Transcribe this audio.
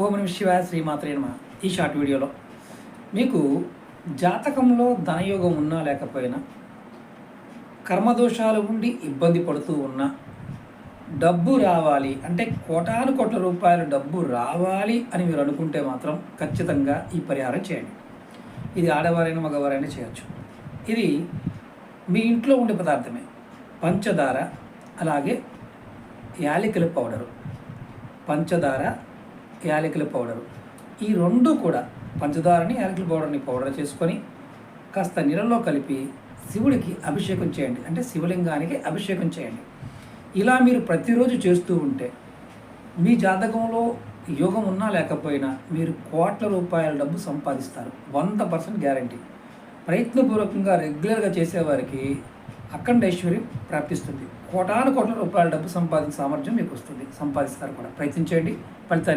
ఓం నమః శివాయ, శ్రీమాత్రే నమః. ఈ షార్ట్ వీడియోలో మీకు జాతకంలో ధనయోగం ఉన్నా లేకపోయినా, కర్మదోషాలు ఉండి ఇబ్బంది పడుతూ ఉన్నా, డబ్బు రావాలి అంటే కోటాను కోట్ల రూపాయలు డబ్బు రావాలి అని మీరు అనుకుంటే మాత్రం ఖచ్చితంగా ఈ పరిహారం చేయండి. ఇది ఆడవారైనా మగవారైనా చేయొచ్చు. ఇది మీ ఇంట్లో ఉండే పదార్థమే. పంచదార, అలాగే యాలకుల పౌడరు. పంచదార, యాలకుల పౌడరు, ఈ రెండు కూడా పంచదారని యాలకుల పౌడర్ చేసుకొని కాస్త నీళ్ళలో కలిపి శివుడికి అభిషేకం చేయండి. అంటే శివలింగానికి అభిషేకం చేయండి. ఇలా మీరు ప్రతిరోజు చేస్తూ ఉంటే మీ జాతకంలో యోగం ఉన్నా లేకపోయినా మీరు కోట్ల రూపాయల డబ్బు సంపాదిస్తారు. 100% గ్యారంటీ. ప్రయత్నపూర్వకంగా రెగ్యులర్గా చేసేవారికి అఖండ ఐశ్వర్యం ప్రాప్తిస్తుంది. కోటాను కోట్ల రూపాయల డబ్బు సంపాదించే సామర్థ్యం మీకు వస్తుంది. సంపాదిస్తారు కూడా. ప్రయత్నించండి, ఫలితాన్ని